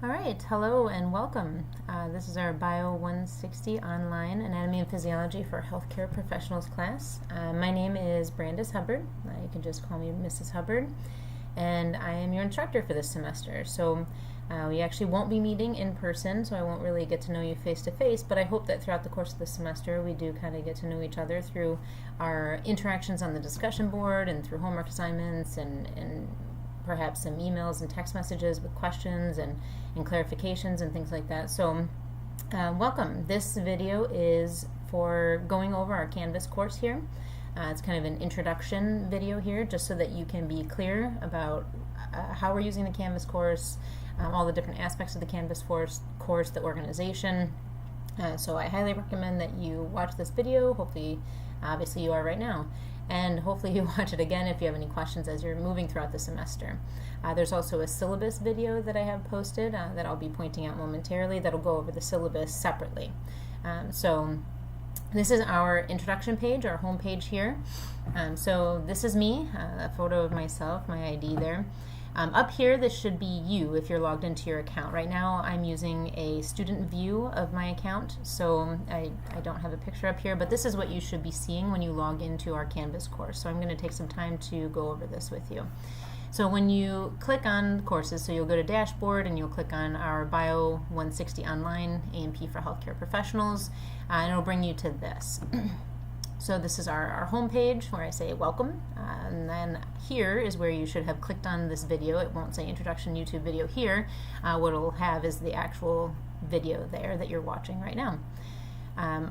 All right, hello and welcome. This is our Bio 160 online Anatomy and Physiology for Healthcare Professionals class. My name is Brandis Hubbard. You can just call me Mrs. Hubbard, and I am your instructor for this semester. So we actually won't be meeting in person, so I won't really get to know you face to face, but I hope that throughout the course of the semester we do kind of get to know each other through our interactions on the discussion board and through homework assignments and perhaps some emails and text messages with questions and clarifications and things like that. So welcome. This video is for going over our Canvas course here. It's kind of an introduction video here just so that you can be clear about how we're using the Canvas course, all the different aspects of the Canvas course, the organization. So I highly recommend that you watch this video. Hopefully, obviously you are right now. And hopefully you watch it again if you have any questions as you're moving throughout the semester. There's also a syllabus video that I have posted that I'll be pointing out momentarily that'll go over the syllabus separately. So this is our introduction page, our home page here. So this is me, a photo of myself, my ID there. Up here, this should be you if you're logged into your account. Right now, I'm using a student view of my account, so I don't have a picture up here, but this is what you should be seeing when you log into our Canvas course. So I'm going to take some time to go over this with you. So when you click on courses, so you'll go to dashboard and you'll click on our Bio 160 Online A&P for Healthcare Professionals, and it'll bring you to this. So this is our home page where I say welcome, and then here is where you should have clicked on this video. It won't say introduction YouTube video here. What it'll have is the actual video there that you're watching right now.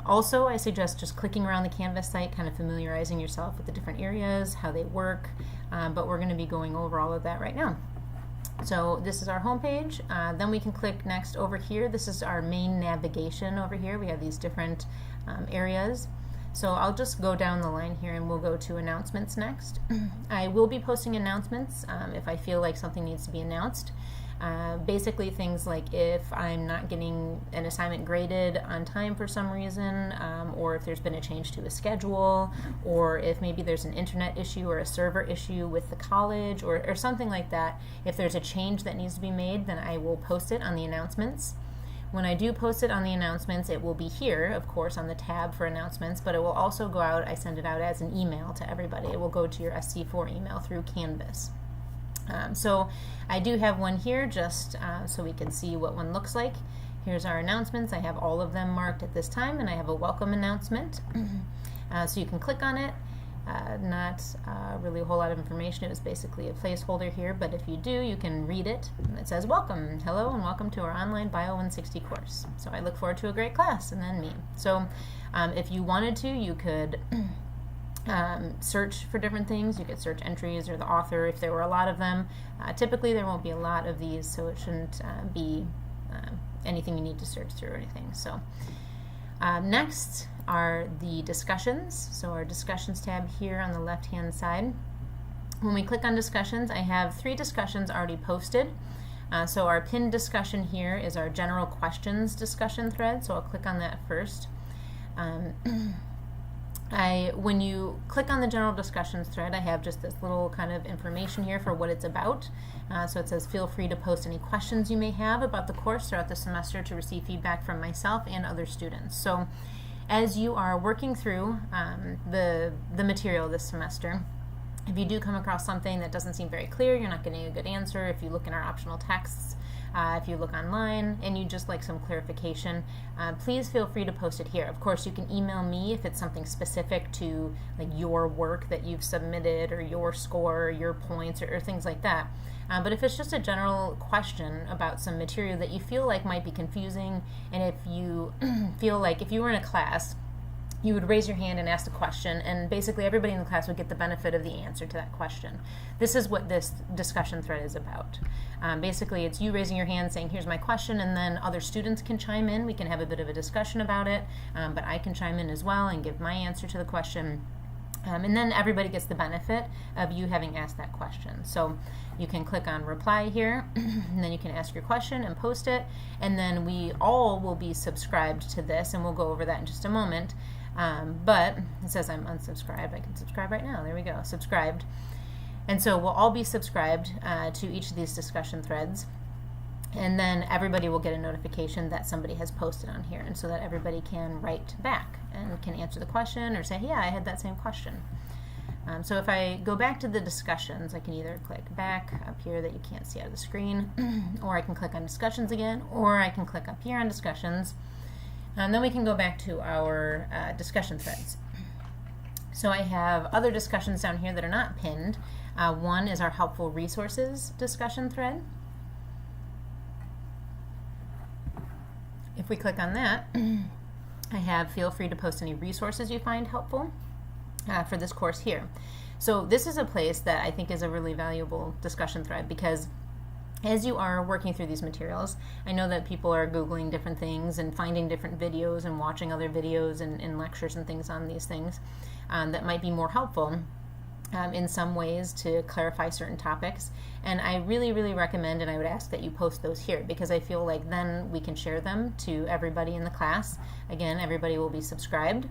Also, I suggest just clicking around the Canvas site, kind of familiarizing yourself with the different areas, how they work, but we're going to be going over all of that right now. So this is our home page. Then we can click next over here. This is our main navigation over here. We have these different areas. So I'll just go down the line here and we'll go to announcements next. I will be posting announcements if I feel like something needs to be announced. Basically things like if I'm not getting an assignment graded on time for some reason, or if there's been a change to a schedule, or if maybe there's an internet issue or a server issue with the college or something like that. If there's a change that needs to be made, then I will post it on the announcements. When I do post it on the announcements, it will be here, of course, on the tab for announcements, but it will also go out, I send it out as an email to everybody. It will go to your SC4 email through Canvas. So I do have one here just so we can see what one looks like. Here's our announcements. I have all of them marked at this time, and I have a welcome announcement. So you can click on it. Not really a whole lot of information. It was basically a placeholder here, but if you do, you can read it. It says, welcome, hello, and welcome to our online Bio 160 course. So I look forward to a great class, and then me. So if you wanted to, you could search for different things. You could search entries or the author if there were a lot of them. Typically, there won't be a lot of these, so it shouldn't be anything you need to search through or anything. So next are the discussions. So our discussions tab here on the left hand side. When we click on discussions, I have 3 discussions already posted. So our pinned discussion here is our general questions discussion thread, so I'll click on that first. When you click on the general discussions thread, I have just this little kind of information here for what it's about. So it says feel free to post any questions you may have about the course throughout the semester to receive feedback from myself and other students. So as you are working through the material this semester, if you do come across something that doesn't seem very clear, you're not getting a good answer, if you look in our optional texts, if you look online and you just like some clarification, please feel free to post it here. Of course, you can email me if it's something specific to like your work that you've submitted or your score or your points or things like that. But if it's just a general question about some material that you feel like might be confusing, and if you feel like if you were in a class, you would raise your hand and ask the question, and basically everybody in the class would get the benefit of the answer to that question. This is what this discussion thread is about. Basically, it's you raising your hand saying, here's my question, and then other students can chime in. We can have a bit of a discussion about it, but I can chime in as well and give my answer to the question. And then everybody gets the benefit of you having asked that question. So you can click on reply here, and then you can ask your question and post it, and then we all will be subscribed to this, and we'll go over that in just a moment. But it says I'm unsubscribed. I can subscribe right now. There we go, subscribed. And so we'll all be subscribed to each of these discussion threads. And then everybody will get a notification that somebody has posted on here, and so that everybody can write back and can answer the question or say, yeah, I had that same question. So if I go back to the discussions, I can either click back up here that you can't see out of the screen, or I can click on discussions again, or I can click up here on discussions, and then we can go back to our discussion threads. So I have other discussions down here that are not pinned. One is our helpful resources discussion thread. If we click on that, I have feel free to post any resources you find helpful for this course here. So this is a place that I think is a really valuable discussion thread, because as you are working through these materials, I know that people are Googling different things and finding different videos and watching other videos and lectures and things on these things that might be more helpful in some ways to clarify certain topics. And I really, really recommend, and I would ask that you post those here, because I feel like then we can share them to everybody in the class. Again, everybody will be subscribed,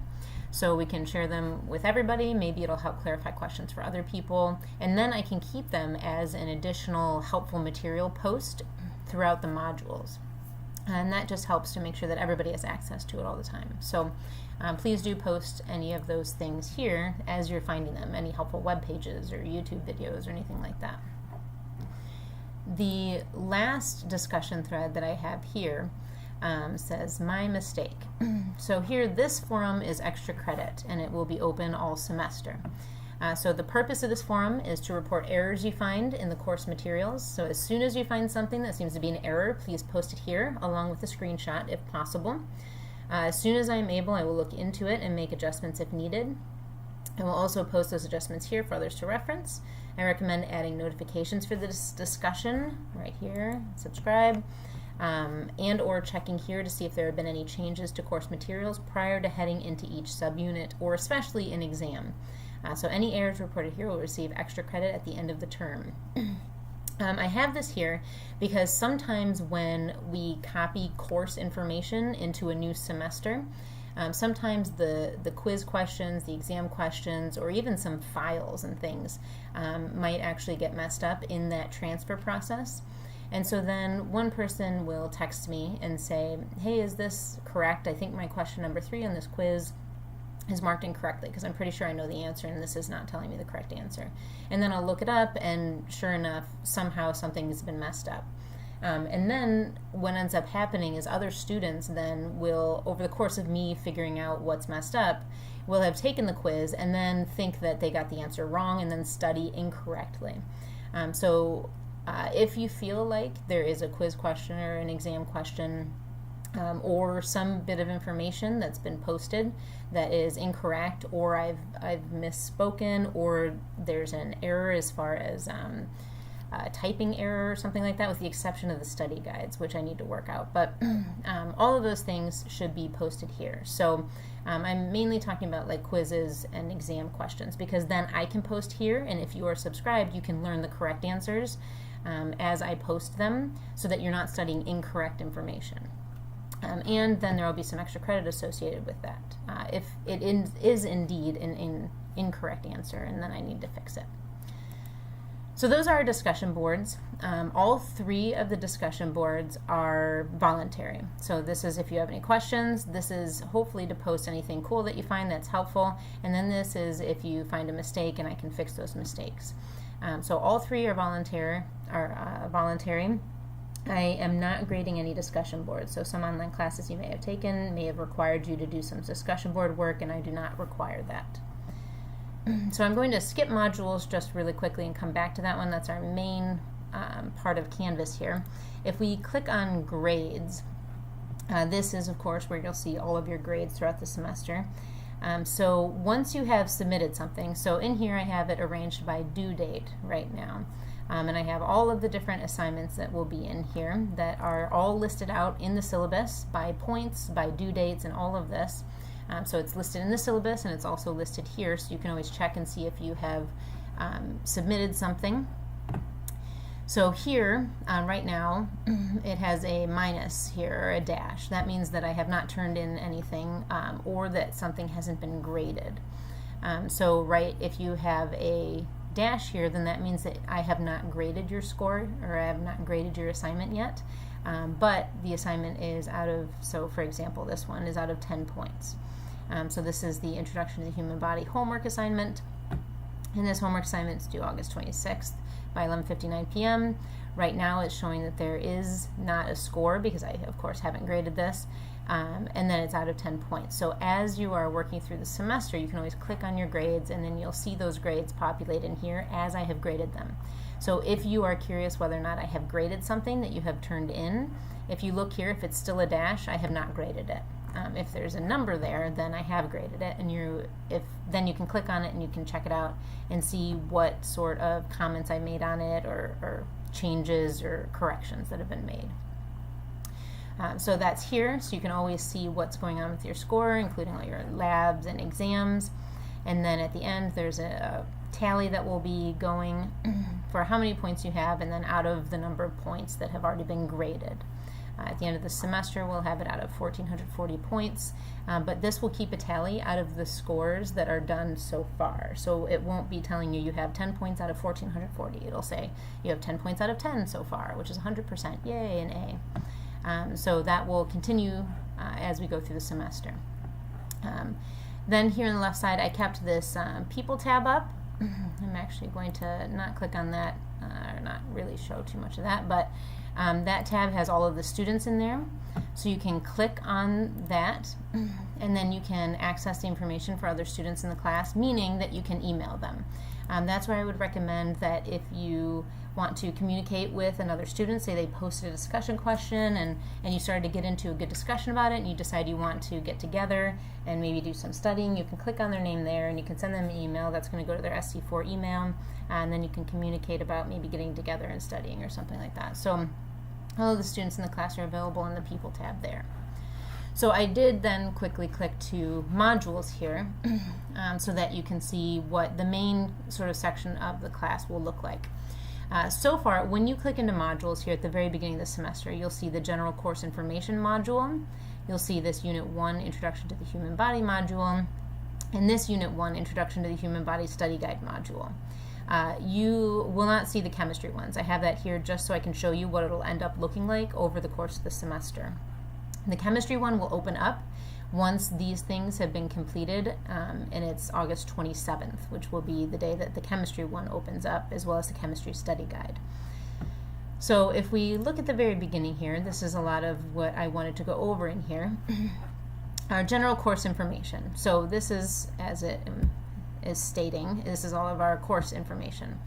so we can share them with everybody. Maybe it'll help clarify questions for other people, and then I can keep them as an additional helpful material post throughout the modules. And that just helps to make sure that everybody has access to it all the time. So please do post any of those things here as you're finding them, any helpful web pages or YouTube videos or anything like that. The last discussion thread that I have here says my mistake. So here, this forum is extra credit, and it will be open all semester. So the purpose of this forum is to report errors you find in the course materials. So as soon as you find something that seems to be an error, please post it here along with a screenshot if possible. As soon as I am able, I will look into it and make adjustments if needed. I will also post those adjustments here for others to reference. I recommend adding notifications for this discussion right here, subscribe, and or checking here to see if there have been any changes to course materials prior to heading into each subunit, or especially in exam. So any errors reported here will receive extra credit at the end of the term. I have this here because sometimes when we copy course information into a new semester, sometimes the quiz questions, the exam questions, or even some files and things might actually get messed up in that transfer process. And so then one person will text me and say, hey, is this correct? I think my question number 3 on this quiz is marked incorrectly, because I'm pretty sure I know the answer and this is not telling me the correct answer. And then I'll look it up, and sure enough, somehow something has been messed up. And then what ends up happening is other students then will, over the course of me figuring out what's messed up, will have taken the quiz and then think that they got the answer wrong and then study incorrectly. If you feel like there is a quiz question or an exam question or some bit of information that's been posted that is incorrect, or I've misspoken, or there's an error as far as typing error or something like that, with the exception of the study guides, which I need to work out. But all of those things should be posted here. So I'm mainly talking about like quizzes and exam questions, because then I can post here, and if you are subscribed, you can learn the correct answers as I post them, so that you're not studying incorrect information. And then there will be some extra credit associated with that if it is indeed an incorrect answer, and then I need to fix it. So those are our discussion boards. All 3 of the discussion boards are voluntary. So this is if you have any questions. This is hopefully to post anything cool that you find that's helpful. And then this is if you find a mistake and I can fix those mistakes. So all 3 are voluntary. I am not grading any discussion boards. So some online classes you may have taken may have required you to do some discussion board work, and I do not require that. So I'm going to skip modules just really quickly and come back to that one. That's our main part of Canvas here. If we click on grades, this is of course where you'll see all of your grades throughout the semester. So once you have submitted something, so in here I have it arranged by due date right now. And I have all of the different assignments that will be in here that are all listed out in the syllabus by points, by due dates, and all of this. So it's listed in the syllabus, and it's also listed here, so you can always check and see if you have submitted something. So here, right now, it has a minus here, or a dash. That means that I have not turned in anything, or that something hasn't been graded. If you have a dash here, then that means that I have not graded your score, or I have not graded your assignment yet. but the assignment is out of, so for example, this one is out of 10 points. So this is the Introduction to the Human Body homework assignment, and this homework assignment is due August 26th by 11:59 p.m. Right now it's showing that there is not a score because I, of course, haven't graded this, and then it's out of 10 points. So as you are working through the semester, you can always click on your grades, and then you'll see those grades populate in here as I have graded them. So if you are curious whether or not I have graded something that you have turned in, if you look here, if it's still a dash, I have not graded it. If there's a number there, then I have graded it, and then you can click on it and you can check it out and see what sort of comments I made on it, or changes or corrections that have been made. So that's here, so you can always see what's going on with your score, including all your labs and exams. And then at the end, there's a tally that will be going for how many points you have, and then out of the number of points that have already been graded. At the end of the semester, we'll have it out of 1,440 points, but this will keep a tally out of the scores that are done so far. So it won't be telling you have 10 points out of 1,440. It'll say you have 10 points out of 10 so far, which is 100%. Yay, an A. So that will continue as we go through the semester. Then here on the left side, I kept this People tab up. I'm actually going to not click on that, or not really show too much of that, but that tab has all of the students in there, so you can click on that, and then you can access the information for other students in the class, meaning that you can email them. That's where I would recommend that if you want to communicate with another student, say they posted a discussion question and you started to get into a good discussion about it, and you decide you want to get together and maybe do some studying, you can click on their name there and you can send them an email that's going to go to their SC4 email, and then you can communicate about maybe getting together and studying or something like that. So all of the students in the class are available in the People tab there. So I did then quickly click to modules here so that you can see what the main sort of section of the class will look like. So far, when you click into modules here at the very beginning of the semester, you'll see the General Course Information module. You'll see this Unit 1 Introduction to the Human Body module, and this Unit 1 Introduction to the Human Body Study Guide module. You will not see the chemistry ones. I have that here just so I can show you what it'll end up looking like over the course of the semester. The chemistry one will open up once these things have been completed, and it's August 27th, which will be the day that the chemistry one opens up, as well as the chemistry study guide. So if we look at the very beginning here, this is a lot of what I wanted to go over in here. Our general course information. So this is, as it is stating, this is all of our course information.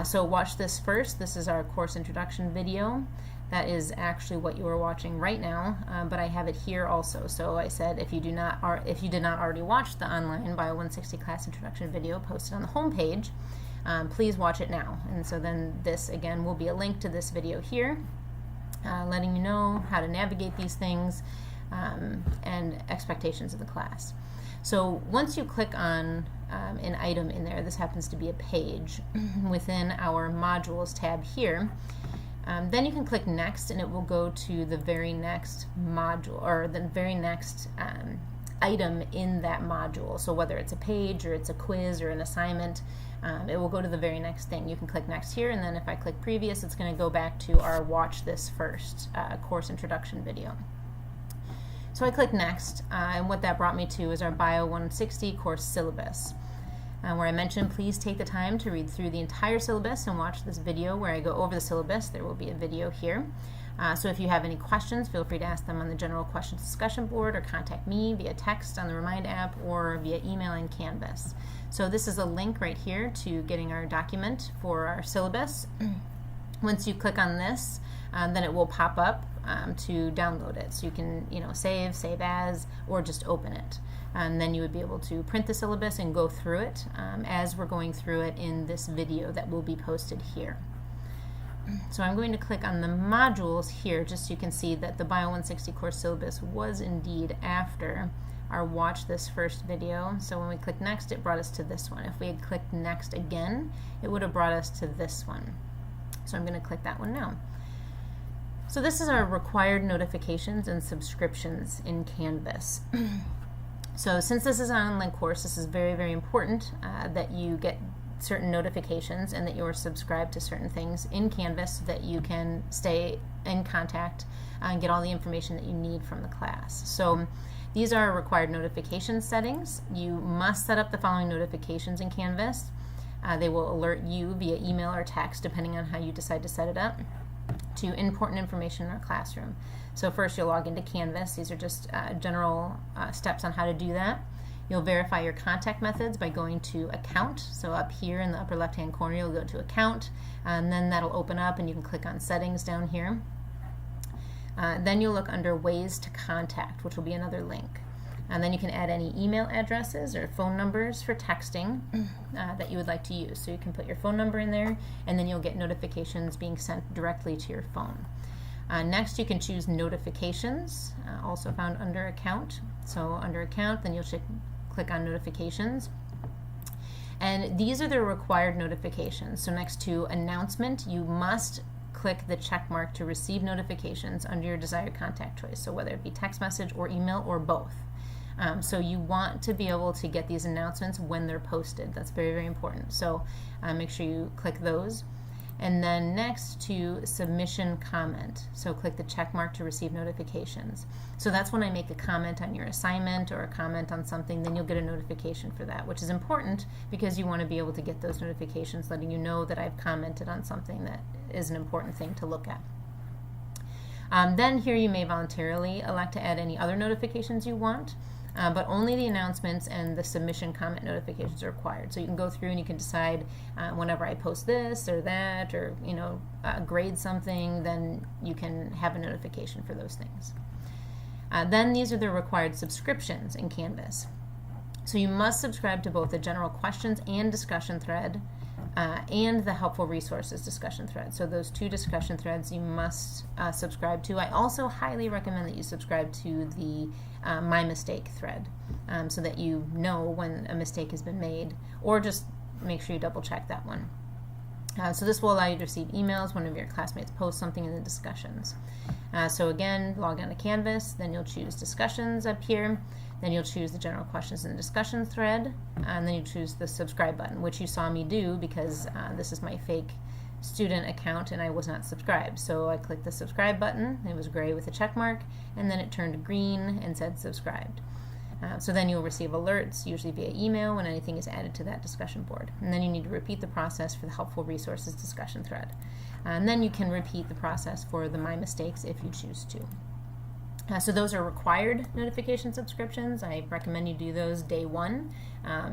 So watch this first. This is our course introduction video. That is actually what you are watching right now, but I have it here also. So I said if you did not already watch the online Bio 160 class introduction video posted on the home page, please watch it now. And so then this again will be a link to this video here, letting you know how to navigate these things and expectations of the class. So once you click on an item in there, this happens to be a page within our modules tab here. Then you can click next, and it will go to the very next module, or the very next item in that module. So whether it's a page or it's a quiz or an assignment, it will go to the very next thing. You can click next here, and then if I click previous, it's going to go back to our watch this first course introduction video. So I click next, and what that brought me to is our Bio 160 course syllabus. Where I mentioned please take the time to read through the entire syllabus and watch this video where I go over the syllabus. There will be a video here. So if you have any questions, feel free to ask them on the general questions discussion board, or contact me via text on the Remind app or via email in Canvas. So this is a link right here to getting our document for our syllabus. Once you click on this, then it will pop up to download it. So you can save as, or just open it. And then you would be able to print the syllabus and go through it as we're going through it in this video that will be posted here. So I'm going to click on the modules here just so you can see that the Bio 160 course syllabus was indeed after our watch this first video. So when we click next, it brought us to this one. If we had clicked next again, it would have brought us to this one. So I'm going to click that one now. So this is our required notifications and subscriptions in Canvas. So since this is an online course, this is very, very important that you get certain notifications and that you're subscribed to certain things in Canvas so that you can stay in contact and get all the information that you need from the class. So these are required notification settings. You must set up the following notifications in Canvas. They will alert you via email or text, depending on how you decide to set it up, to important information in our classroom. So first you'll log into Canvas. These are just general steps on how to do that. You'll verify your contact methods by going to Account. So up here in the upper left-hand corner, you'll go to Account, and then that'll open up and you can click on Settings down here. Then you'll look under Ways to Contact, which will be another link. And then you can add any email addresses or phone numbers for texting that you would like to use. So you can put your phone number in there, and then you'll get notifications being sent directly to your phone. Next, you can choose Notifications, also found under Account. So under Account, then you'll click on Notifications. And these are the required notifications. So next to Announcement, you must click the check mark to receive notifications under your desired contact choice. So whether it be text message or email or both. So you want to be able to get these announcements when they're posted. That's very, very important. So make sure you click those. And then next to Submission Comment. So click the check mark to receive notifications. So that's when I make a comment on your assignment or a comment on something, then you'll get a notification for that, which is important because you want to be able to get those notifications letting you know that I've commented on something that is an important thing to look at. Then here you may voluntarily elect to add any other notifications you want. But only the announcements and the submission comment notifications are required. So you can go through and you can decide whenever I post this or that, or grade something, then you can have a notification for those things. Then these are the required subscriptions in Canvas. So you must subscribe to both the general questions and discussion thread and the helpful resources discussion thread. So those two discussion threads you must subscribe to. I also highly recommend that you subscribe to the My Mistake thread so that you know when a mistake has been made, or just make sure you double check that one. So this will allow you to receive emails whenever your classmates post something in the discussions. So again, log on to Canvas, then you'll choose Discussions up here, then you'll choose the General Questions and Discussion thread, and then you choose the Subscribe button, which you saw me do because this is my fake student account and I was not subscribed. So I clicked the Subscribe button, it was gray with a check mark, and then it turned green and said Subscribed. So then you'll receive alerts, usually via email, when anything is added to that discussion board. And then you need to repeat the process for the Helpful Resources discussion thread. And then you can repeat the process for the My Mistakes if you choose to. So those are required notification subscriptions. I recommend you do those day one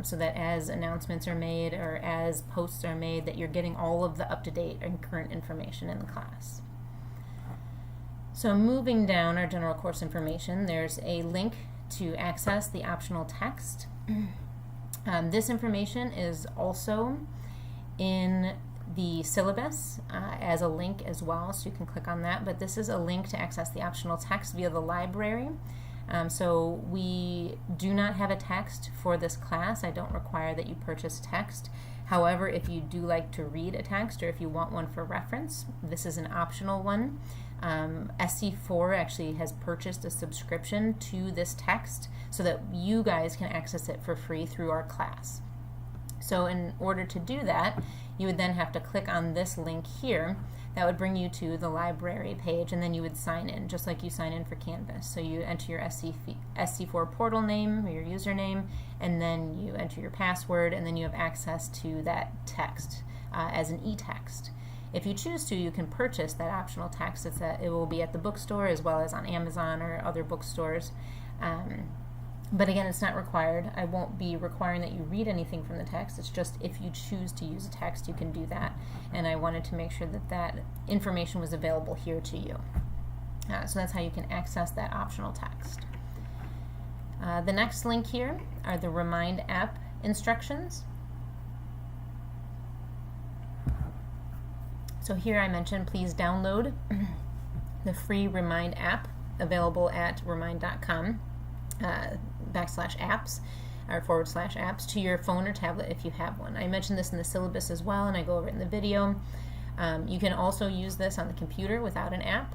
so that as announcements are made or as posts are made, that you're getting all of the up-to-date and current information in the class. So moving down our general course information, there's a link to access the optional text. This information is also in the syllabus as a link as well, so you can click on that, but this is a link to access the optional text via the library. So we do not have a text for this class. I don't require that you purchase text. However, if you do like to read a text or if you want one for reference, this is an optional one. SC4 actually has purchased a subscription to this text so that you guys can access it for free through our class. So in order to do that, you would then have to click on this link here. That would bring you to the library page, and then you would sign in, just like you sign in for Canvas. So you enter your SC4 portal name or your username, and then you enter your password, and then you have access to that text as an e-text. If you choose to, you can purchase that optional text. It will be at the bookstore as well as on Amazon or other bookstores. But again, it's not required. I won't be requiring that you read anything from the text. It's just if you choose to use a text, you can do that. And I wanted to make sure that that information was available here to you. So that's how you can access that optional text. The next link here are the Remind app instructions. So here I mentioned please download the free Remind app available at remind.com /apps or /apps to your phone or tablet if you have one. I mentioned this in the syllabus as well, and I go over it in the video. You can also use this on the computer without an app.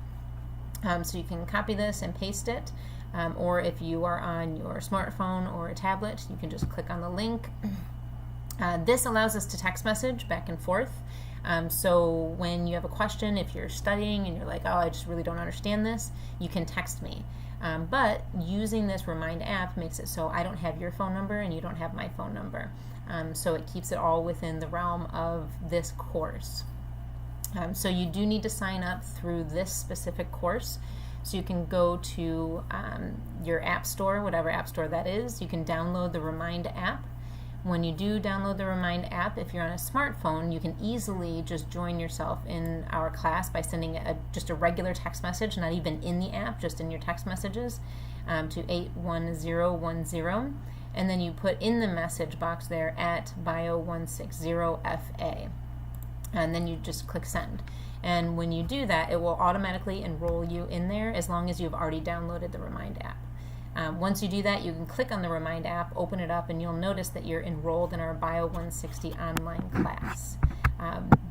So you can copy this and paste it, or if you are on your smartphone or a tablet, you can just click on the link This allows us to text message back and forth. So when you have a question, if you're studying and you're like, oh, I just really don't understand this, you can text me. But using this Remind app makes it so I don't have your phone number and you don't have my phone number. So it keeps it all within the realm of this course. So you do need to sign up through this specific course. So you can go to your app store, whatever app store that is. You can download the Remind app. When you do download the Remind app, if you're on a smartphone, you can easily just join yourself in our class by sending just a regular text message, not even in the app, just in your text messages, to 81010. And then you put in the message box there at bio160FA. And then you just click send. And when you do that, it will automatically enroll you in there as long as you've already downloaded the Remind app. Once you do that, you can click on the Remind app, open it up, and you'll notice that you're enrolled in our Bio 160 online class.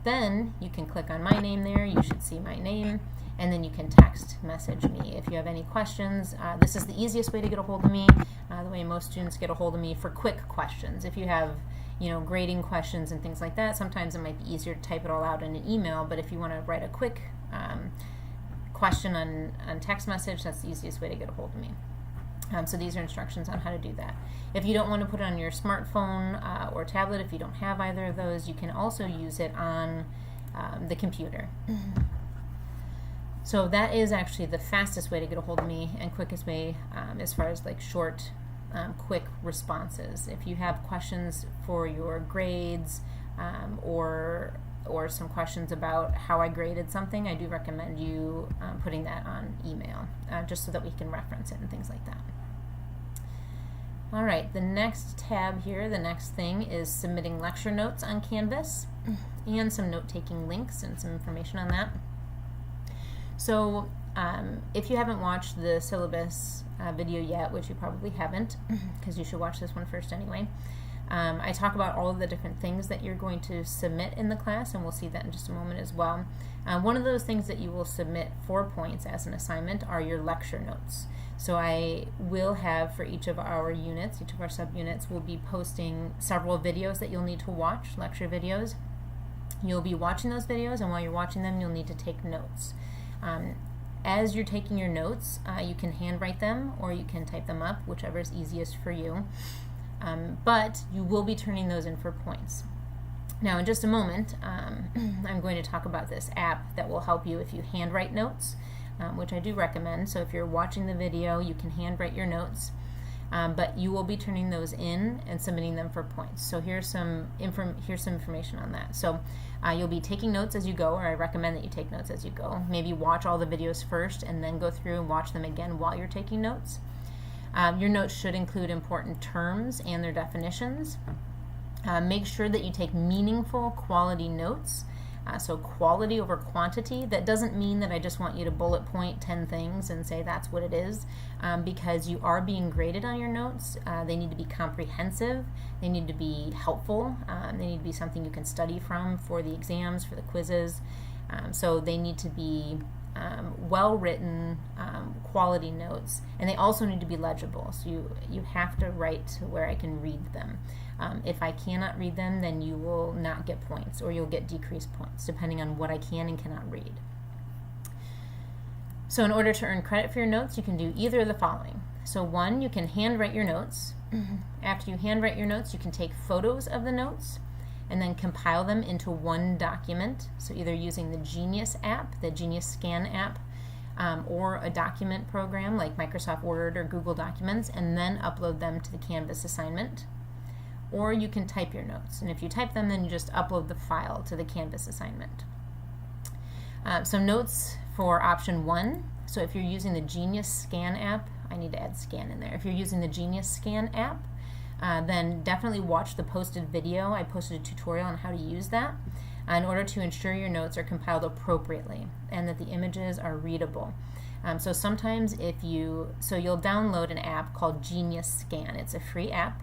Then you can click on my name there. You should see my name, and then you can text message me. If you have any questions, this is the easiest way to get a hold of me, the way most students get a hold of me for quick questions. If you have grading questions and things like that, sometimes it might be easier to type it all out in an email, but if you want to write a quick question on text message, that's the easiest way to get a hold of me. So these are instructions on how to do that. If you don't want to put it on your smartphone or tablet, if you don't have either of those, you can also use it on the computer. So that is actually the fastest way to get a hold of me and quickest way as far as like short, quick responses. If you have questions for your grades or some questions about how I graded something, I do recommend you putting that on email, just so that we can reference it and things like that. All right, the next tab here, the next thing is submitting lecture notes on Canvas and some note-taking links and some information on that. So if you haven't watched the syllabus video yet, which you probably haven't, because you should watch this one first anyway, I talk about all of the different things that you're going to submit in the class, and we'll see that in just a moment as well. One of those things that you will submit 4 points as an assignment are your lecture notes. So I will have for each of our units, each of our subunits, we'll be posting several videos that you'll need to watch, lecture videos. You'll be watching those videos, and while you're watching them, you'll need to take notes. As you're taking your notes, you can handwrite them or you can type them up, whichever is easiest for you. But you will be turning those in for points. Now, in just a moment, I'm going to talk about this app that will help you if you handwrite notes, which I do recommend. So if you're watching the video, you can handwrite your notes, but you will be turning those in and submitting them for points. So here's some information on that. So you'll be taking notes as you go, or I recommend that you take notes as you go. Maybe watch all the videos first and then go through and watch them again while you're taking notes. Your notes should include important terms and their definitions. Make sure that you take meaningful, quality notes. So quality over quantity. That doesn't mean that I just want you to bullet point 10 things and say that's what it is, because you are being graded on your notes. They need to be comprehensive. They need to be helpful. They need to be something you can study from for the exams, for the quizzes. So they need to be well-written, quality notes, and they also need to be legible. So you have to write to where I can read them. If I cannot read them, then you will not get points, or you'll get decreased points, depending on what I can and cannot read. So in order to earn credit for your notes, you can do either of the following. So one, you can handwrite your notes. After you handwrite your notes, you can take photos of the notes and then compile them into one document. So either using the Genius app, the Genius Scan app, or a document program like Microsoft Word or Google Documents, and then upload them to the Canvas assignment. Or you can type your notes, and if you type them, then you just upload the file to the Canvas assignment. Some notes for option 1. So if you're using the Genius Scan app, I need to add scan in there. If you're using the Genius Scan app, then definitely watch the posted video. I posted a tutorial on how to use that in order to ensure your notes are compiled appropriately and that the images are readable. So sometimes you'll download an app called Genius Scan. It's a free app.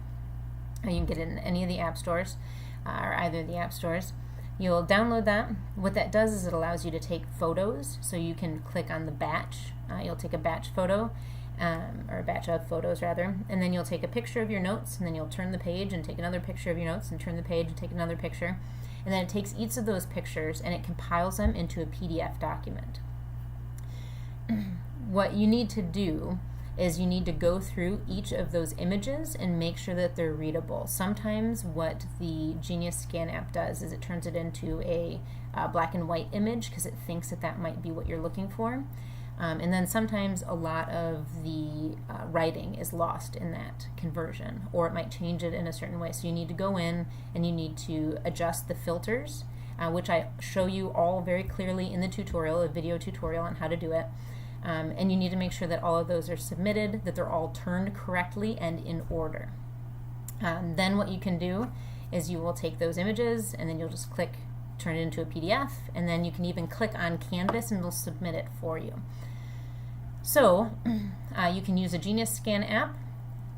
You can get it in any of the app stores, or either of the app stores. You'll download that. What that does is it allows you to take photos, so you can click on the batch. You'll take a batch photo, or a batch of photos rather, and then you'll take a picture of your notes, and then you'll turn the page and take another picture of your notes, and turn the page and take another picture, and then it takes each of those pictures and it compiles them into a PDF document. What you need to do is you need to go through each of those images and make sure that they're readable. Sometimes what the Genius Scan app does is it turns it into a black and white image because it thinks that that might be what you're looking for. And then sometimes a lot of the writing is lost in that conversion, or it might change it in a certain way. So you need to go in and you need to adjust the filters, which I show you all very clearly in the tutorial, a video tutorial on how to do it. And you need to make sure that all of those are submitted, that they're all turned correctly and in order. Then what you can do is you will take those images and then you'll just click turn it into a PDF, and then you can even click on Canvas and it'll submit it for you. So you can use a Genius Scan app,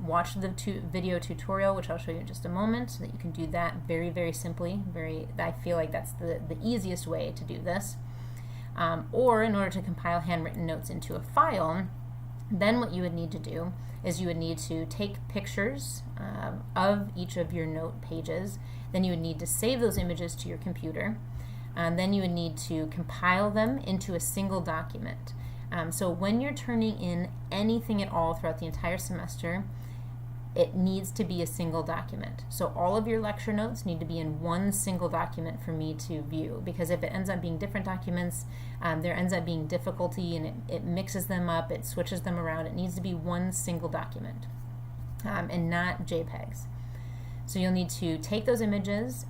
watch the video tutorial, which I'll show you in just a moment, so that you can do that very, very simply. I feel like that's the easiest way to do this. Or in order to compile handwritten notes into a file, then what you would need to do is you would need to take pictures of each of your note pages. Then you would need to save those images to your computer. Then you would need to compile them into a single document. So when you're turning in anything at all throughout the entire semester, it needs to be a single document. So all of your lecture notes need to be in one single document for me to view, because if it ends up being different documents, there ends up being difficulty, and it mixes them up, it switches them around. It needs to be one single document and not JPEGs. So you'll need to take those images,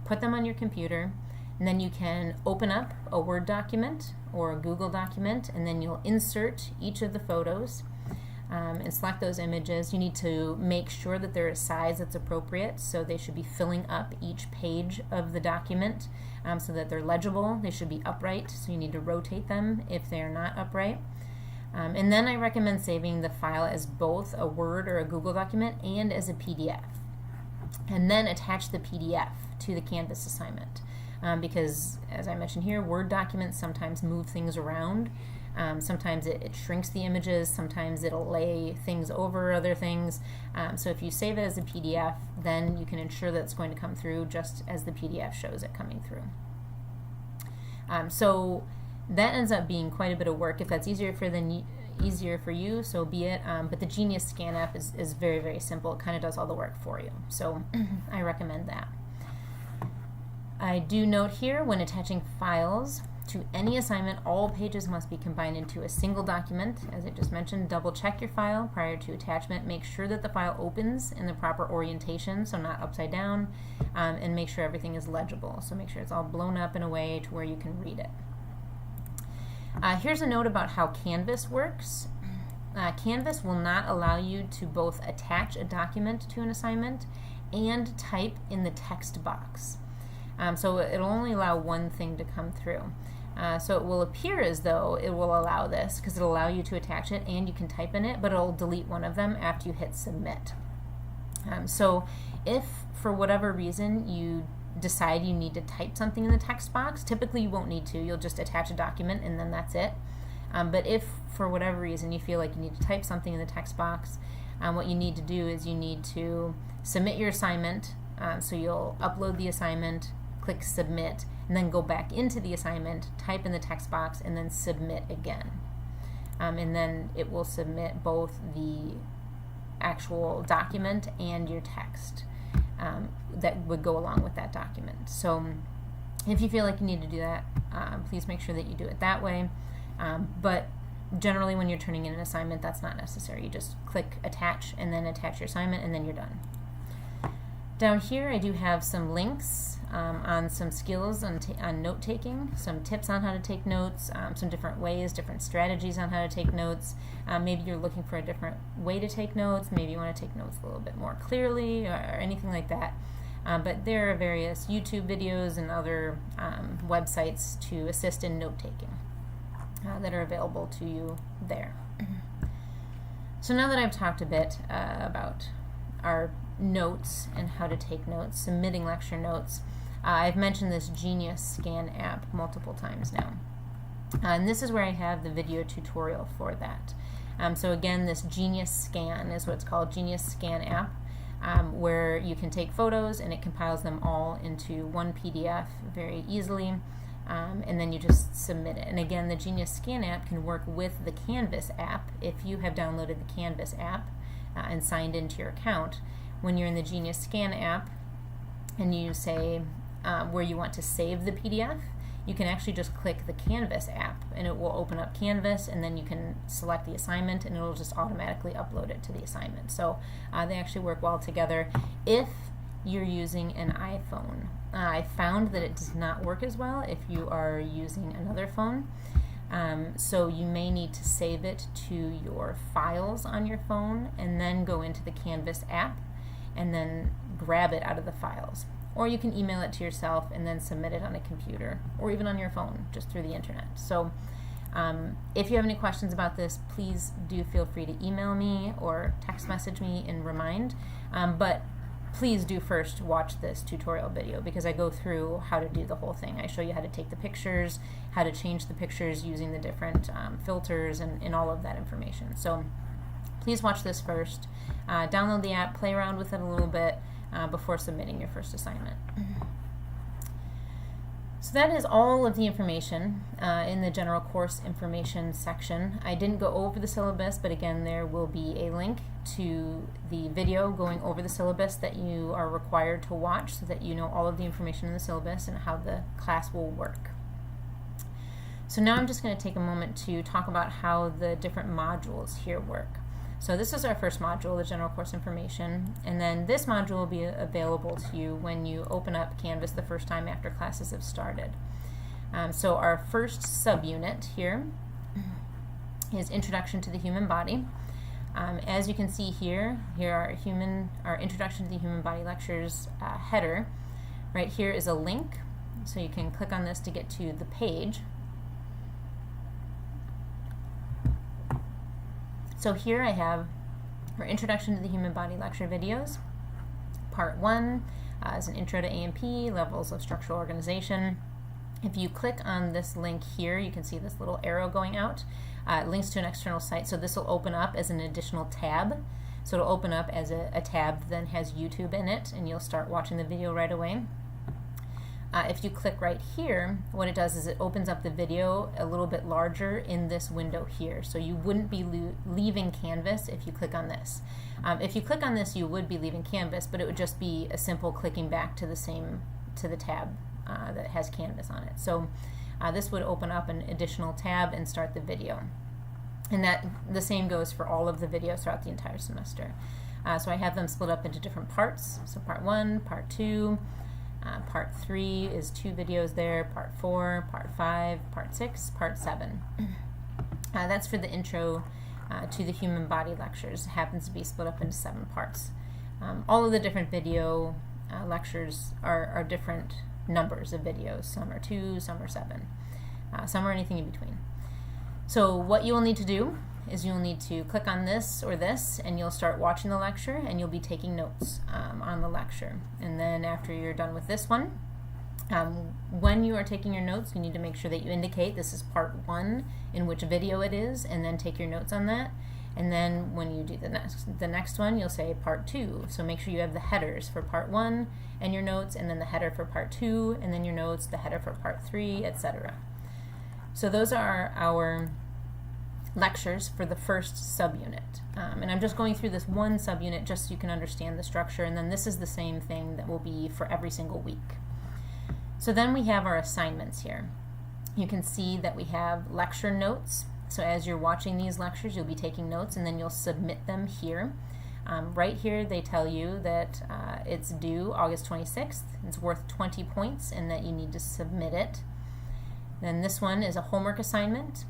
put them on your computer, and then you can open up a Word document or a Google document, and then you'll insert each of the photos and select those images. You need to make sure that they're a size that's appropriate, so they should be filling up each page of the document so that they're legible. They should be upright, so you need to rotate them if they're not upright. And then I recommend saving the file as both a Word or a Google document and as a PDF. And then attach the PDF to the Canvas assignment. Because, as I mentioned here, Word documents sometimes move things around. Sometimes it shrinks the images, sometimes it'll lay things over other things. So if you save it as a PDF, then you can ensure that it's going to come through just as the PDF shows it coming through. So that ends up being quite a bit of work. If that's easier for you, so be it. But the Genius Scan app is very, very simple. It kind of does all the work for you. So I recommend that. I do note here, when attaching files to any assignment, all pages must be combined into a single document. As I just mentioned, double check your file prior to attachment. Make sure that the file opens in the proper orientation, so not upside down, and make sure everything is legible. So make sure it's all blown up in a way to where you can read it. Here's a note about how Canvas works. Canvas will not allow you to both attach a document to an assignment and type in the text box. So it'll only allow one thing to come through. So it will appear as though it will allow this, because it'll allow you to attach it and you can type in it, but it'll delete one of them after you hit submit. So if for whatever reason you decide you need to type something in the text box, typically you won't need to. You'll just attach a document and then that's it. But if for whatever reason you feel like you need to type something in the text box, what you need to do is you need to submit your assignment. So you'll upload the assignment, click submit, and then go back into the assignment, type in the text box, and then submit again. And then it will submit both the actual document and your text that would go along with that document. So if you feel like you need to do that, please make sure that you do it that way. But generally when you're turning in an assignment, that's not necessary. You just click attach and then attach your assignment, and then you're done. Down here I do have some links on some skills on note-taking, some tips on how to take notes, some different ways, different strategies on how to take notes. Maybe you're looking for a different way to take notes, maybe you want to take notes a little bit more clearly or anything like that. But there are various YouTube videos and other websites to assist in note-taking that are available to you there. So now that I've talked a bit about our notes and how to take notes, submitting lecture notes, I've mentioned this Genius Scan app multiple times now. And this is where I have the video tutorial for that. So again, this Genius Scan is what it's called, Genius Scan app, where you can take photos and it compiles them all into one PDF very easily, and then you just submit it. And again, the Genius Scan app can work with the Canvas app if you have downloaded the Canvas app and signed into your account. When you're in the Genius Scan app and you say where you want to save the PDF, you can actually just click the Canvas app and it will open up Canvas, and then you can select the assignment and it will just automatically upload it to the assignment. So they actually work well together if you're using an iPhone. I found that it does not work as well if you are using another phone. So you may need to save it to your files on your phone and then go into the Canvas app and then grab it out of the files. Or you can email it to yourself and then submit it on a computer or even on your phone just through the internet. So if you have any questions about this, please do feel free to email me or text message me and remind. But please do first watch this tutorial video because I go through how to do the whole thing. I show you how to take the pictures, how to change the pictures using the different filters and all of that information. So please watch this first. Download the app, play around with it a little bit before submitting your first assignment. So that is all of the information in the general course information section. I didn't go over the syllabus, but again, there will be a link to the video going over the syllabus that you are required to watch so that you know all of the information in the syllabus and how the class will work. So now I'm just going to take a moment to talk about how the different modules here work. So this is our first module, the general course information, and then this module will be available to you when you open up Canvas the first time after classes have started. So our first subunit here is Introduction to the Human Body. As you can see here are our Introduction to the Human Body lectures header. Right here is a link, so you can click on this to get to the page. So here I have our Introduction to the Human Body lecture videos. Part 1 is an intro to A&P, levels of structural organization. If you click on this link here, you can see this little arrow going out. It links to an external site, so this will open up as an additional tab. So it'll open up as a tab that then has YouTube in it, and you'll start watching the video right away. If you click right here, what it does is it opens up the video a little bit larger in this window here. So you wouldn't be leaving Canvas if you click on this. If you click on this, you would be leaving Canvas, but it would just be a simple clicking back to the tab that has Canvas on it. So this would open up an additional tab and start the video. And that the same goes for all of the videos throughout the entire semester. So I have them split up into different parts. So part 1, part 2. Part 3 is 2 videos there, part 4, part 5, part 6, part 7. That's for the intro to the human body lectures. It happens to be split up into 7 parts. All of the different video lectures are different numbers of videos. Some are 2, some are 7. Some are anything in between. So what you will need to do is you'll need to click on this or this, and you'll start watching the lecture, and you'll be taking notes on the lecture. And then after you're done with this one, when you are taking your notes, you need to make sure that you indicate this is part 1, in which video it is, and then take your notes on that. And then when you do the next one, you'll say part 2. So make sure you have the headers for part 1 and your notes, and then the header for part 2, and then your notes, the header for part 3, etc. So those are our lectures for the first subunit. And I'm just going through this one subunit just so you can understand the structure, and then this is the same thing that will be for every single week. So then we have our assignments here. You can see that we have lecture notes. So as you're watching these lectures, you'll be taking notes, and then you'll submit them here. Right here they tell you that it's due August 26th. It's worth 20 points and that you need to submit it. Then this one is a homework assignment.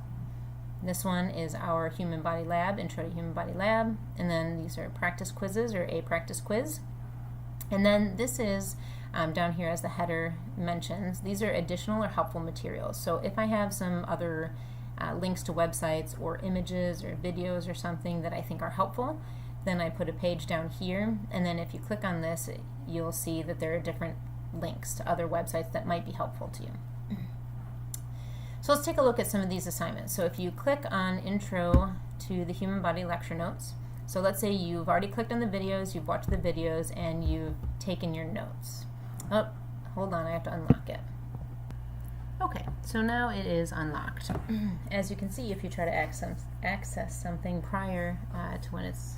This one is our Human Body Lab, Intro to Human Body Lab, and then these are practice quizzes or a practice quiz. And then this is, down here as the header mentions, these are additional or helpful materials. So if I have some other links to websites or images or videos or something that I think are helpful, then I put a page down here, and then if you click on this, you'll see that there are different links to other websites that might be helpful to you. So let's take a look at some of these assignments. So if you click on Intro to to the human body lecture notes. So let's say you've already clicked on the videos, you've watched the videos, and you've taken your notes. Oh, hold on, I have to unlock it. Okay, so now it is unlocked. As you can see, if you try to access something prior to when it's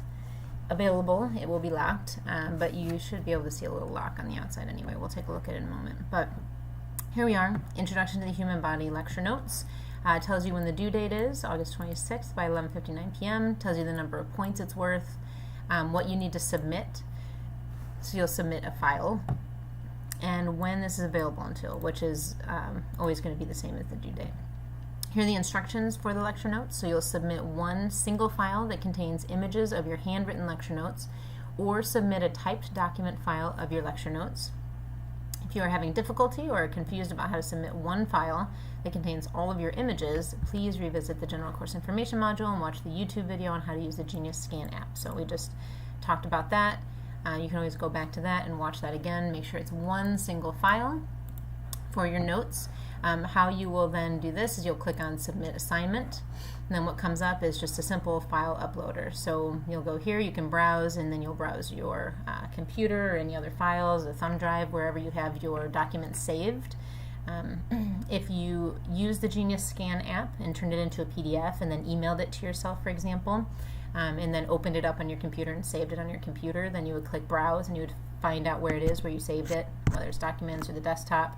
available, it will be locked, but you should be able to see a little lock on the outside anyway. We'll take a look at it in a moment. But here we are, Introduction to the Human Body Lecture Notes. Tells you when the due date is, August 26th by 11:59 p.m. Tells you the number of points it's worth, what you need to submit. So you'll submit a file, and when this is available until, which is always going to be the same as the due date. Here are the instructions for the lecture notes. So you'll submit one single file that contains images of your handwritten lecture notes, or submit a typed document file of your lecture notes. If you are having difficulty or are confused about how to submit one file that contains all of your images, please revisit the General Course Information module and watch the YouTube video on how to use the Genius Scan app. So we just talked about that. You can always go back to that and watch that again. Make sure it's one single file for your notes. How you will then do this is you'll click on Submit Assignment, and then what comes up is just a simple file uploader. So you'll go here, you can browse, and then you'll browse your computer or any other files, a thumb drive, wherever you have your documents saved. If you use the Genius Scan app and turned it into a PDF and then emailed it to yourself, for example, and then opened it up on your computer and saved it on your computer, then you would click Browse and you would find out where it is, where you saved it, whether it's Documents or the desktop.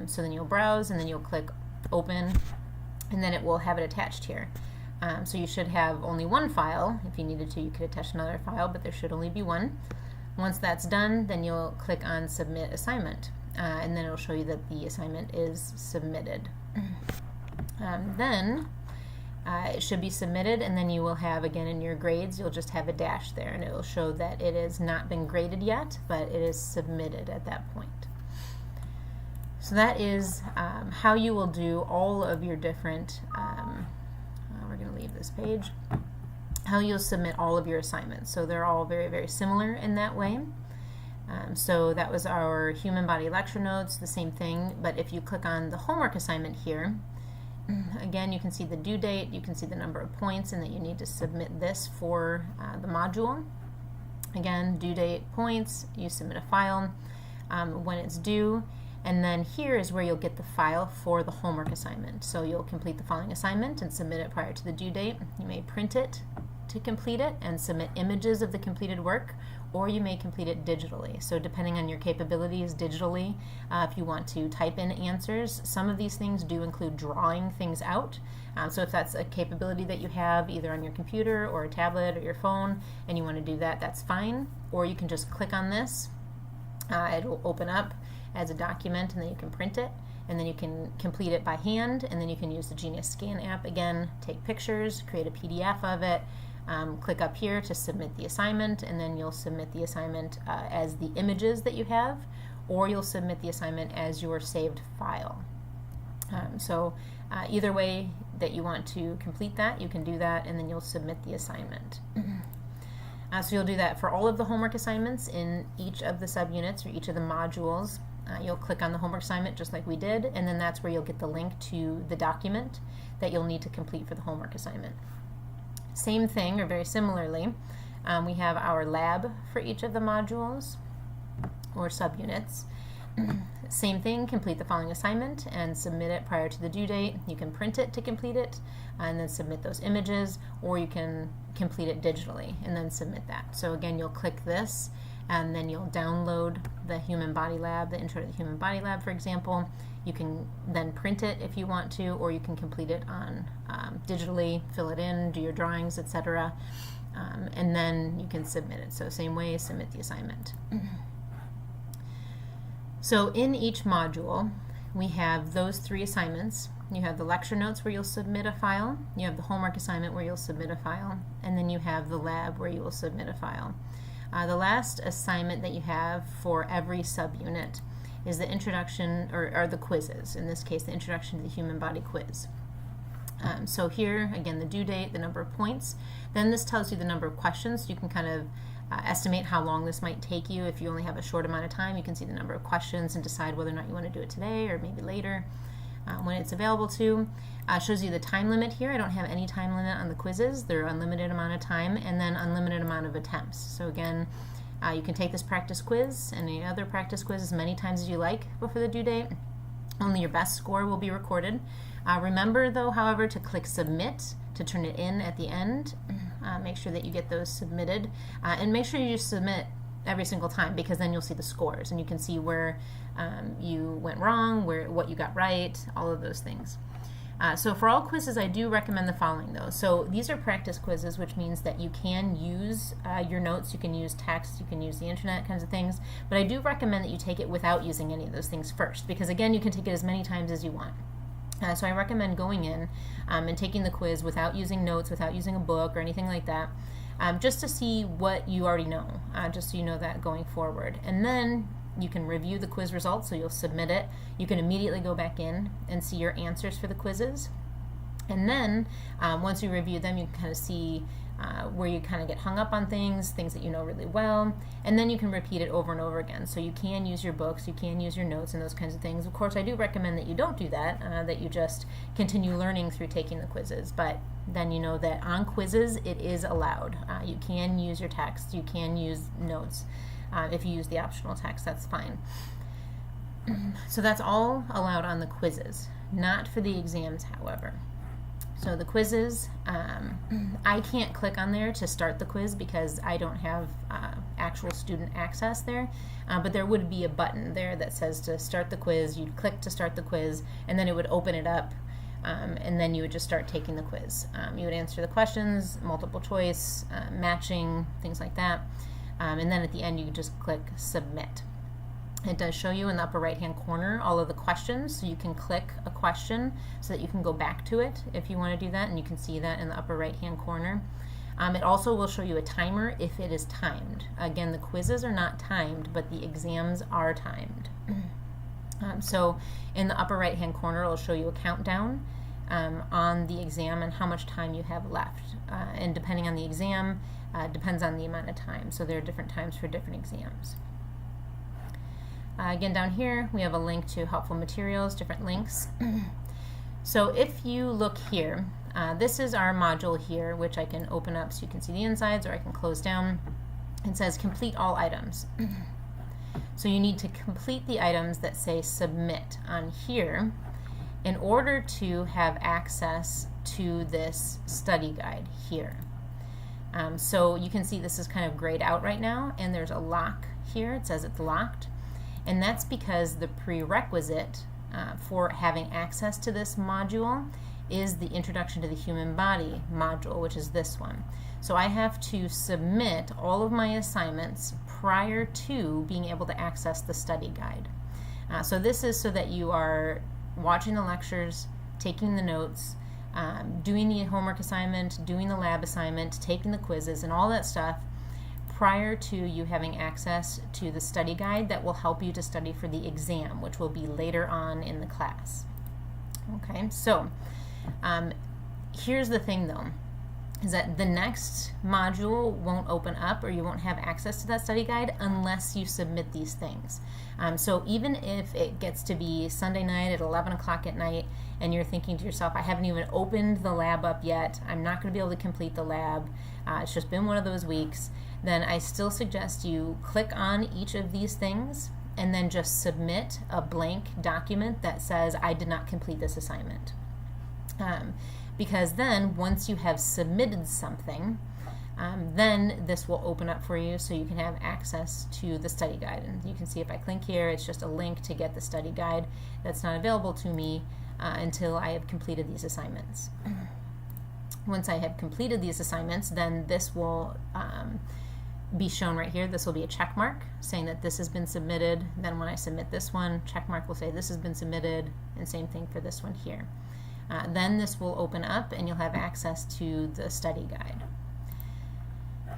So then you'll browse and then you'll click Open, and then it will have it attached here. So you should have only one file. If you needed to, you could attach another file, but there should only be one. Once that's done, then you'll click on Submit Assignment, and then it'll show you that the assignment is submitted. Then it should be submitted, and then you will have, again, in your grades, you'll just have a dash there, and it will show that it has not been graded yet, but it is submitted at that point. So that is how you will do all of your different, we're going to leave this page, how you'll submit all of your assignments. So they're all very, very similar in that way. So that was our human body lecture notes, the same thing, but if you click on the homework assignment here, again, you can see the due date, you can see the number of points, and that you need to submit this for the module. Again, due date, points, you submit a file when it's due, and then here is where you'll get the file for the homework assignment. So you'll complete the following assignment and submit it prior to the due date. You may print it to complete it and submit images of the completed work, or you may complete it digitally. So depending on your capabilities digitally, if you want to type in answers, some of these things do include drawing things out. So if that's a capability that you have either on your computer or a tablet or your phone and you want to do that, that's fine. Or you can just click on this. It will open up as a document, and then you can print it, and then you can complete it by hand, and then you can use the Genius Scan app again, take pictures, create a PDF of it, click up here to submit the assignment, and then you'll submit the assignment as the images that you have, or you'll submit the assignment as your saved file. So either way that you want to complete that, you can do that, and then you'll submit the assignment. So you'll do that for all of the homework assignments in each of the subunits or each of the modules. You'll click on the homework assignment just like we did, and then that's where you'll get the link to the document that you'll need to complete for the homework assignment. Same thing, or very similarly, we have our lab for each of the modules or subunits. Same thing, complete the following assignment and submit it prior to the due date. You can print it to complete it and then submit those images, or you can complete it digitally and then submit that. So again, you'll click this and then you'll download the Human Body Lab, the Intro to the Human Body Lab, for example. You can then print it if you want to, or you can complete it on digitally, fill it in, do your drawings, etc. And then you can submit it. So same way, submit the assignment. So in each module, we have those three assignments. You have the lecture notes where you'll submit a file, you have the homework assignment where you'll submit a file, and then you have the lab where you will submit a file. The last assignment that you have for every subunit is the introduction, or the quizzes, in this case the introduction to the human body quiz. So here, again, the due date, the number of points. Then this tells you the number of questions. You can kind of estimate how long this might take you. If you only have a short amount of time, you can see the number of questions and decide whether or not you want to do it today or maybe later. when it's available to. Shows you the time limit here. I don't have any time limit on the quizzes. They're unlimited amount of time, and then unlimited amount of attempts. So again, you can take this practice quiz and any other practice quiz as many times as you like before the due date. Only your best score will be recorded. Remember, though, however, to click submit to turn it in at the end. Make sure that you get those submitted, and make sure you submit every single time, because then you'll see the scores and you can see where you went wrong, what you got right, all of those things. So for all quizzes, I do recommend the following, though. So these are practice quizzes, which means that you can use your notes, you can use text, you can use the internet, kinds of things, but I do recommend that you take it without using any of those things first, because again, you can take it as many times as you want. So I recommend going in and taking the quiz without using notes, without using a book or anything like that, just to see what you already know, just so you know that going forward. And then you can review the quiz results, so you'll submit it. You can immediately go back in and see your answers for the quizzes. And then once you review them, you can kind of see where you kind of get hung up on things that you know really well, and then you can repeat it over and over again. So you can use your books, you can use your notes and those kinds of things. Of course, I do recommend that you don't do that, that you just continue learning through taking the quizzes, but then you know that on quizzes it is allowed. You can use your text, you can use notes. If you use the optional text, that's fine. So that's all allowed on the quizzes, not for the exams, however. So the quizzes, I can't click on there to start the quiz because I don't have actual student access there, but there would be a button there that says to start the quiz. You'd click to start the quiz, and then it would open it up, and then you would just start taking the quiz. You would answer the questions, multiple choice, matching, things like that, and then at the end you just click submit. It does show you in the upper right hand corner all of the questions, so you can click a question so that you can go back to it if you want to do that, and you can see that in the upper right hand corner. It also will show you a timer if it is timed. Again, the quizzes are not timed, but the exams are timed. So in the upper right hand corner it will show you a countdown on the exam and how much time you have left, and depending on the exam, depends on the amount of time. So there are different times for different exams. Again, down here we have a link to helpful materials, different links. So if you look here, this is our module here, which I can open up so you can see the insides, or I can close down. It says complete all items. So you need to complete the items that say submit on here in order to have access to this study guide here. So you can see this is kind of grayed out right now, and there's a lock here. It says it's locked. And that's because the prerequisite for having access to this module is the Introduction to the Human Body module, which is this one. So I have to submit all of my assignments prior to being able to access the study guide. So this is so that you are watching the lectures, taking the notes, doing the homework assignment, doing the lab assignment, taking the quizzes, and all that stuff prior to you having access to the study guide that will help you to study for the exam, which will be later on in the class. Okay, so here's the thing though, is that the next module won't open up, or you won't have access to that study guide unless you submit these things. So even if it gets to be Sunday night at 11 o'clock at night and you're thinking to yourself, I haven't even opened the lab up yet, I'm not going to be able to complete the lab, it's just been one of those weeks, then I still suggest you click on each of these things and then just submit a blank document that says I did not complete this assignment. Because then once you have submitted something, then this will open up for you so you can have access to the study guide. And you can see if I click here, it's just a link to get the study guide that's not available to me until I have completed these assignments. Once I have completed these assignments, then this will be shown right here. This will be a check mark saying that this has been submitted. Then when I submit this one, check mark will say this has been submitted, and same thing for this one here. Then this will open up and you'll have access to the study guide.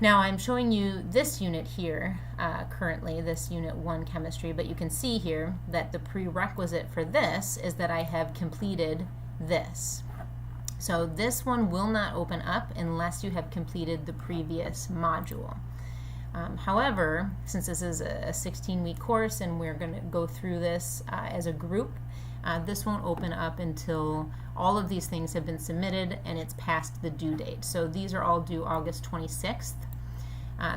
Now I'm showing you this unit here currently, this Unit 1 Chemistry, but you can see here that the prerequisite for this is that I have completed this. So this one will not open up unless you have completed the previous module. However, since this is a 16-week course and we're going to go through this as a group, This won't open up until all of these things have been submitted and it's past the due date. So these are all due August 26th.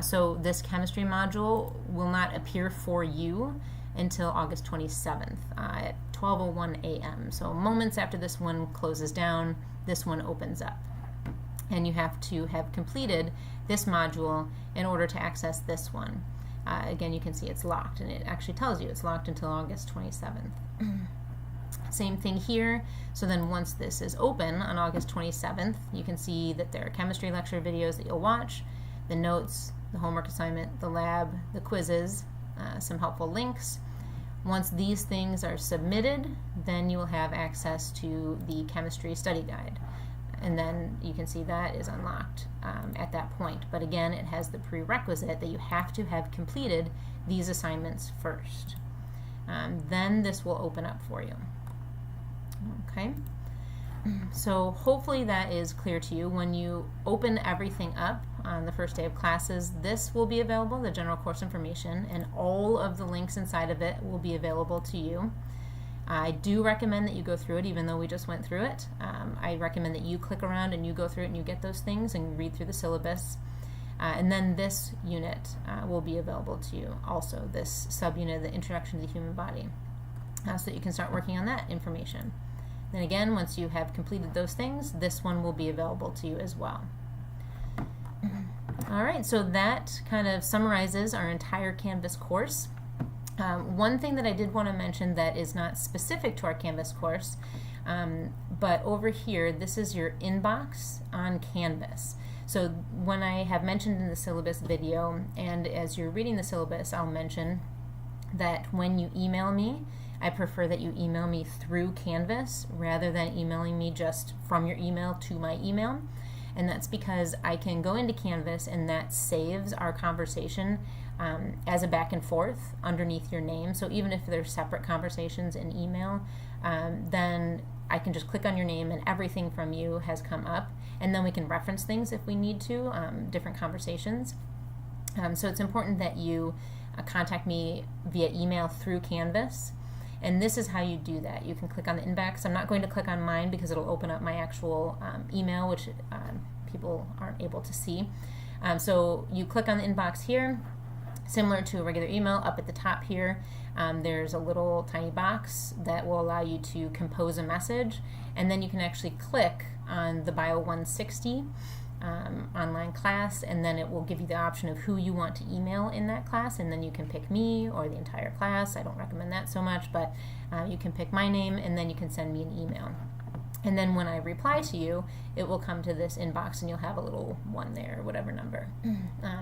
So this chemistry module will not appear for you until August 27th at 12:01 a.m. So moments after this one closes down, this one opens up. And you have to have completed this module in order to access this one. Again, you can see it's locked, and it actually tells you it's locked until August 27th. Same thing here. So then once this is open on August 27th, you can see that there are chemistry lecture videos that you'll watch, the notes, the homework assignment, the lab, the quizzes, some helpful links. Once these things are submitted, then you will have access to the chemistry study guide. And then you can see that is unlocked at that point. But again, it has the prerequisite that you have to have completed these assignments first. Then this will open up for you. Okay, so hopefully that is clear to you. When you open everything up on the first day of classes, this will be available, the general course information, and all of the links inside of it will be available to you. I do recommend that you go through it, even though we just went through it. I recommend that you click around and you go through it and you get those things and read through the syllabus. And then this unit will be available to you also, this subunit, the Introduction to the Human Body, so that you can start working on that information. Then again, once you have completed those things, this one will be available to you as well. All right, so that kind of summarizes our entire Canvas course. One thing that I did want to mention that is not specific to our Canvas course, but over here, this is your inbox on Canvas. So when I have mentioned in the syllabus video, and as you're reading the syllabus, I'll mention that when you email me, I prefer that you email me through Canvas rather than emailing me just from your email to my email. And that's because I can go into Canvas and that saves our conversation as a back and forth underneath your name. So even if there's separate conversations in email, then I can just click on your name and everything from you has come up. And then we can reference things if we need to, different conversations. So it's important that you contact me via email through Canvas. And this is how you do that. You can click on the inbox. I'm not going to click on mine because it'll open up my actual email, which people aren't able to see. So you click on the inbox here, similar to a regular email. Up at the top here, there's a little tiny box that will allow you to compose a message, and then you can actually click on the Bio 160 online class, and then it will give you the option of who you want to email in that class, and then you can pick me or the entire class. I don't recommend that so much, but you can pick my name, and then you can send me an email. And then when I reply to you, it will come to this inbox, and you'll have a little one there, whatever number.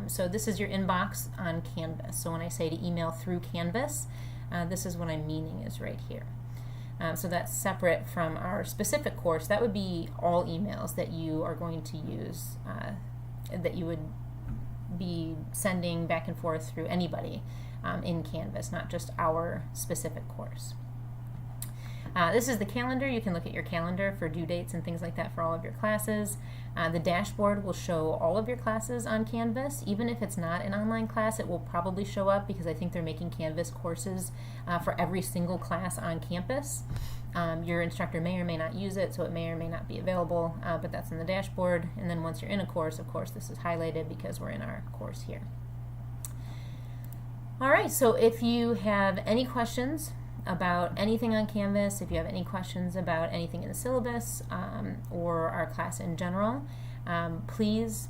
So this is your inbox on Canvas. So when I say to email through Canvas, this is what I'm meaning is right here. So that's separate from our specific course. That would be all emails that you are going to use, that you would be sending back and forth through anybody in Canvas, not just our specific course. This is the calendar. You can look at your calendar for due dates and things like that for all of your classes. The dashboard will show all of your classes on Canvas. Even if it's not an online class, it will probably show up because I think they're making Canvas courses for every single class on campus. Your instructor may or may not use it, so it may or may not be available, but that's in the dashboard. And then once you're in a course, of course, this is highlighted because we're in our course here. All right, so if you have any questions about anything on Canvas, if you have any questions about anything in the syllabus or our class in general, please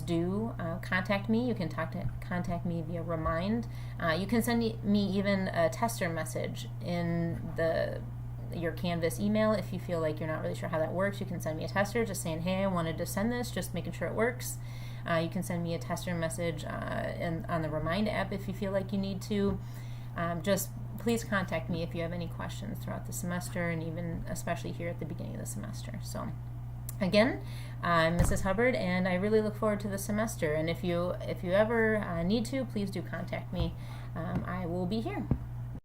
do contact me. You can contact me via Remind. You can send me even a tester message in your Canvas email. If you feel like you're not really sure how that works, you can send me a tester just saying, hey, I wanted to send this, just making sure it works. You can send me a tester message on the Remind app if you feel like you need to. Just please contact me if you have any questions throughout the semester, and even especially here at the beginning of the semester. So again, I'm Mrs. Hubbard, and I really look forward to the semester. And if you ever need to, please do contact me. I will be here.